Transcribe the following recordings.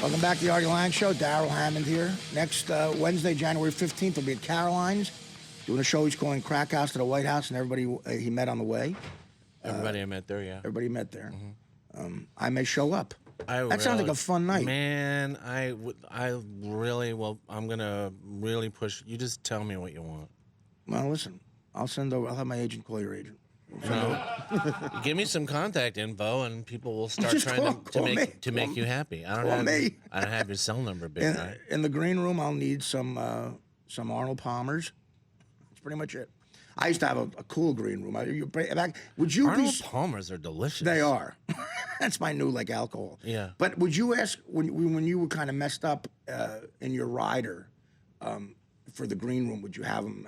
Welcome back to the Artie Lange Show. Darrell Hammond here. Next Wednesday, January 15th, will be at Caroline's doing a show he's calling Crack House to the White House, and everybody he met on the way. Everybody I met there, yeah. Everybody met there. I may show up. That sounds like a fun night. Man, I really, well, I'm going to really push. You just tell me what you want. Well, listen, I'll have my agent call your agent. No. Give me some contact info, and people will start trying to make you happy. I don't have your cell number, big guy. In the green room, I'll need some Arnold Palmers. That's pretty much it. I used to have a cool green room. Arnold Palmers are delicious. They are. That's my new alcohol. Yeah. But would you ask when you were kind of messed up in your rider for the green room? Would you have them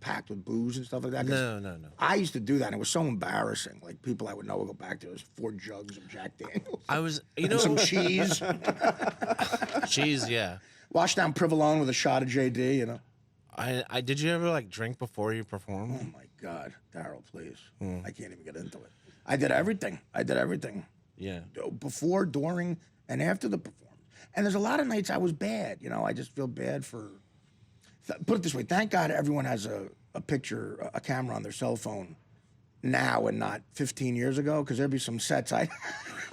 packed with booze and stuff like that? No. I used to do that, and it was so embarrassing. Like people I would know would go back there. There's 4 jugs of Jack Daniels. I was, some cheese. Cheese, yeah. Wash down Provolone with a shot of JD. I did you ever drink before you performed? Oh my God, Darrell, please! I can't even get into it. I did everything. Yeah. Before, during, and after the performance. And there's a lot of nights I was bad. I just feel bad for. Put it this way: thank God everyone has a picture, a camera on their cell phone now, and not 15 years ago. Because there'd be some sets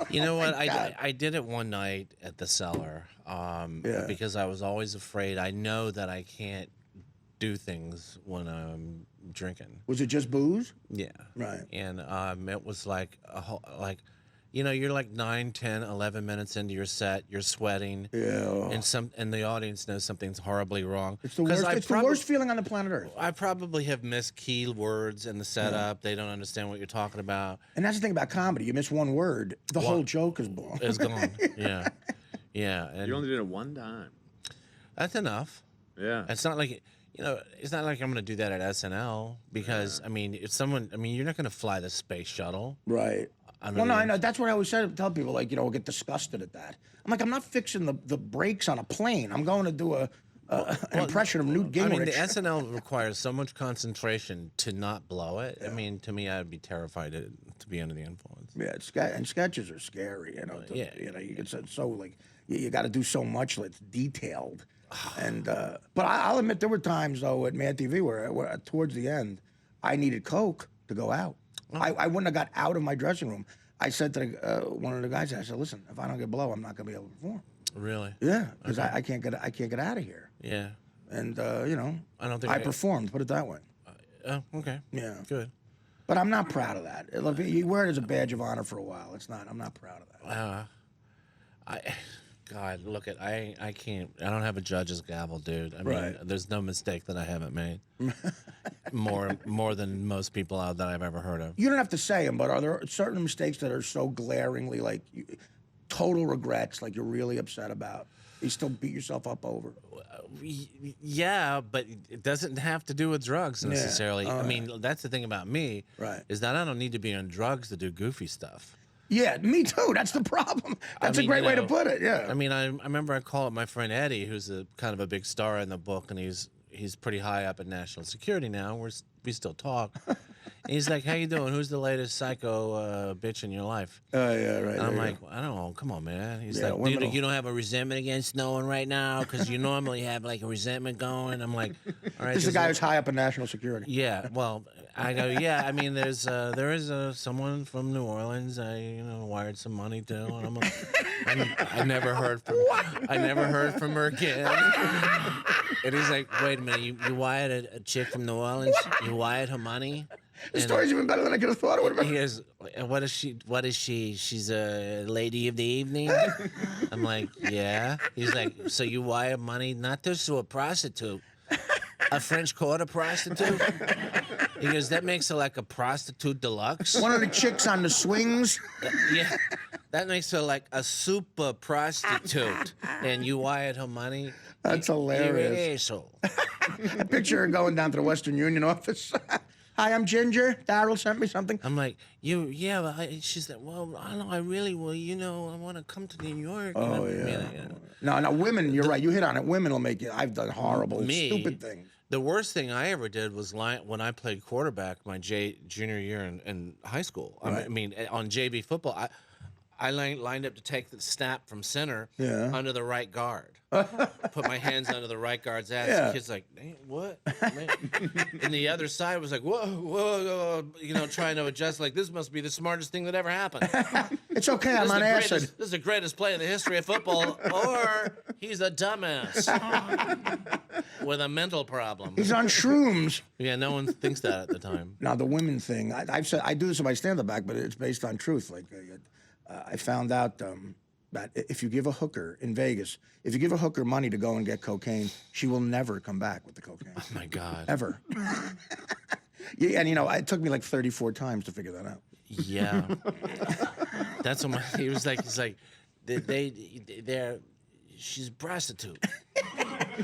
You know what? I did it one night at the Cellar because I was always afraid. I know that I can't do things when I'm drinking. Was it just booze? Yeah. Right. And it was you're 9, 10, 11 minutes into your set, you're sweating. Yeah. And the audience knows something's horribly wrong. It's the worst. It's the worst feeling on the planet Earth. I probably have missed key words in the setup. They don't understand what you're talking about. And that's the thing about comedy. You miss one word, the whole joke is blown. It's gone. Yeah. Yeah. And you only did it one time. That's enough. Yeah. It's not like it's not like I'm going to do that at SNL because if someone, you're not going to fly the space shuttle, right? Well, no, I know. That's what I always tell people. We'll get disgusted at that. I'm not fixing the brakes on a plane. I'm going to do an impression of Newt Gingrich. The SNL requires so much concentration to not blow it. Yeah. To me, I'd be terrified to be under the influence. Yeah, and sketches are scary. You get so you got to do so much that's detailed. And but I'll admit there were times though at Mad TV where towards the end I needed Coke to go out. Oh. I wouldn't have got out of my dressing room. I said to one of the guys, I said, "Listen, if I don't get blow, I'm not going to be able to perform." Really? Yeah, because I can't get out of here. Yeah. And I don't think I performed. Put it that way. Oh, okay. Yeah. Good. But I'm not proud of that. Look, you wear it as a badge of honor for a while. I'm not proud of that. God, look I can't. I don't have a judge's gavel, dude. Right. There's no mistake that I haven't made. more than most people out that I've ever heard of. You don't have to say them, but are there certain mistakes that are so glaringly total regrets, you're really upset about? You still beat yourself up over? Yeah, but it doesn't have to do with drugs necessarily. Yeah. That's the thing about me. Right. Is that I don't need to be on drugs to do goofy stuff. Yeah, me too. That's the problem. That's a great way to put it. Yeah. I remember I called up my friend Eddie, who's a kind of a big star in the book, and he's pretty high up in national security now. We still talk. And he's like, "How you doing? Who's the latest psycho bitch in your life?" Oh yeah, right. And I'm like, "I don't know. Come on, man." He's like, you don't have a resentment against no one right now because you normally have a resentment going. I'm like, all right. This is the guy who's high up in national security. Yeah. Well, I go, yeah. There is someone from New Orleans. I wired some money to, and I never heard from her again. And he's like, wait a minute, you wired a chick from New Orleans? You wired her money? The story's even better than I could have thought it would have been. He goes, what is she? She's a lady of the evening? I'm like, yeah. He's like, so you wire money not just to a prostitute, a French Quarter prostitute? He goes, that makes her like a prostitute deluxe. One of the chicks on the swings. Yeah, that makes her like a super prostitute. And you wired her money. That's hilarious. You're an asshole. I picture her going down to the Western Union office. Hi, I'm Ginger. Darrell sent me something. I'm like, she's like, well, I don't know, I really will, I want to come to New York. Oh, yeah. No, women, you're right. You hit on it. Women will make you, I've done horrible, stupid things. The worst thing I ever did was when I played quarterback my junior year in high school. Right. On JV football, I lined up to take the snap from center Yeah. under the right guard. Put my hands under the right guard's ass. Yeah. The kid's like, "Hey, what?" Man. And the other side was like, whoa, whoa, you know, trying to adjust. Like, this must be the smartest thing that ever happened. It's okay. I'm on acid. This is the greatest play in the history of football, or he's a dumbass with a mental problem. He's on shrooms. Yeah, no one thinks that at the time. Now the women thing, I've said I do this in my stand-up act, but it's based on truth. Like I found out that if you give a hooker in Vegas, if you give a hooker money to go and get cocaine, she will never come back with the cocaine. Oh my God. Ever. Yeah, and you know, it took me like 34 times to figure that out. Yeah. That's what he's like, they're she's a prostitute.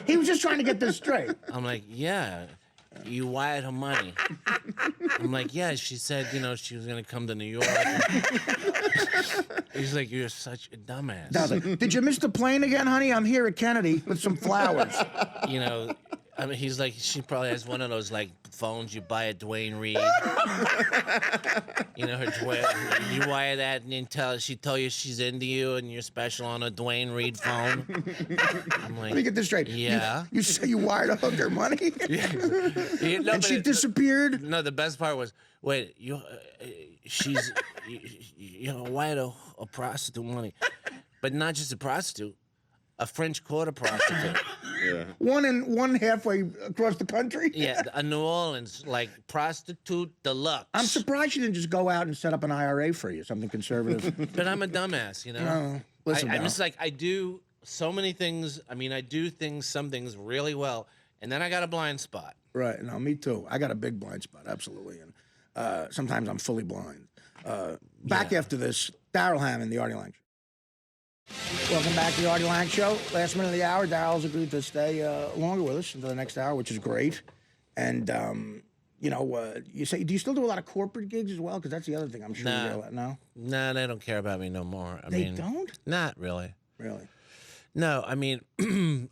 He was just trying to get this straight. I'm like, yeah. You wired her money. I'm like, yeah, she said, you know, she was going to come to New York. He's like, you're such a dumbass. I was like, did you miss the plane again, honey? I'm here at Kennedy with some flowers. You know, I mean, he's like, she probably has one of those, like, phones you buy at Dwayne Reed. You know, you wire that and then she tell you she's into you and you're special on a Dwayne Reed phone. I'm like, Let me get this straight. Yeah. You say you wired a hooker money? No, and she disappeared? No, the best part was, wait, she's, you know, wired a prostitute money. But not just a prostitute, a French Quarter prostitute. Yeah. One halfway across the country? Yeah, a New Orleans, like, prostitute deluxe. I'm surprised you didn't just go out and set up an IRA for you, something conservative. But I'm a dumbass, you know? No, listen, I'm just like, I do so many things. I mean, I do some things really well, and then I got a blind spot. Right, no, me too. I got a big blind spot, absolutely. And sometimes I'm fully blind. Back after this, Darrell Hammond, the Artie Lange Show. Welcome back to the Artie Lange Show. Last minute of the hour, Darrell's agreed to stay longer with us until the next hour, which is great. And, you know, you say, do you still do a lot of corporate gigs as well? Because that's the other thing I'm sure you realize. No? Nah, they don't care about me no more. They don't? Not really. Really? No, I mean,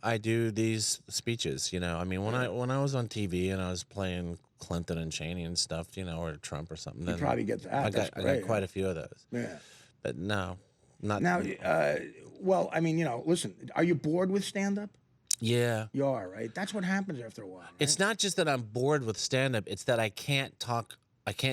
I do these speeches, you know. I mean, when I was on TV and I was playing Clinton and Cheney and stuff, you know, or Trump or something, then probably get that. I got quite a few of those. Yeah. But no, not now. Well, I mean, you know, listen. Are you bored with stand-up? Yeah, you are, right? That's what happens after a while. Right? It's not just that I'm bored with stand-up; it's that I can't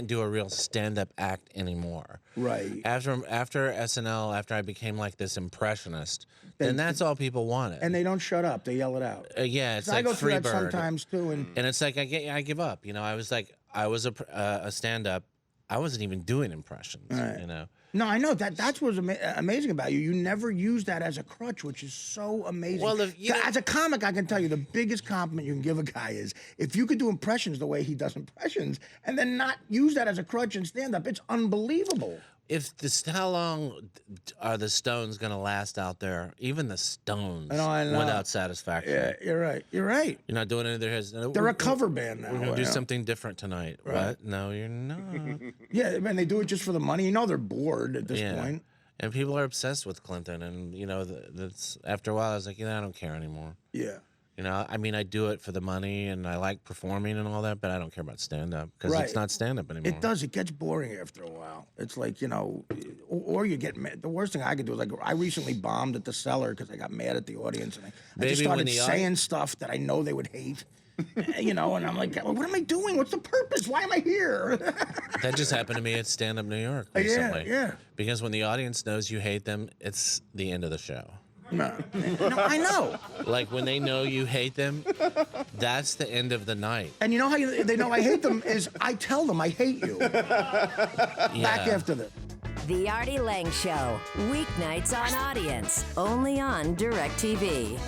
do a real stand-up act anymore. Right. After SNL, after I became like this impressionist, then that's all people wanted. And they don't shut up; they yell it out. Yeah, it's like I go through Freebird that sometimes too, and it's like I give up. You know, I was a stand-up. I wasn't even doing impressions. Right. You know. No, I know that's what's amazing about you. You never use that as a crutch, which is so amazing. Well, as a comic, I can tell you the biggest compliment you can give a guy is if you could do impressions the way he does impressions, and then not use that as a crutch and stand up. It's unbelievable. How long are the Stones going to last out there? Even the Stones, I know. without satisfaction. Yeah, you're right. You're right. You're not doing any of their hits. They're a cover band now. We're going to do something different tonight. Right. What? No, you're not. Yeah, man, they do it just for the money. You know they're bored at this point. And people are obsessed with Clinton. And, you know, that's after a while, I was like, I don't care anymore. Yeah. You know, I mean, I do it for the money, and I like performing and all that, but I don't care about stand-up because it's not stand-up anymore. It does. It gets boring after a while. It's like, you know, or you get mad. The worst thing I could do is, like, I recently bombed at the Cellar because I got mad at the audience, and I just started saying stuff that I know they would hate. You know, and I'm like, what am I doing? What's the purpose? Why am I here? That just happened to me at Stand Up New York recently. Yeah. Because when the audience knows you hate them, it's the end of the show. No, I know. Like when they know you hate them, that's the end of the night. And you know how they know I hate them is I tell them I hate you. Back after this. The Artie Lange Show, weeknights on Audience, only on DirecTV.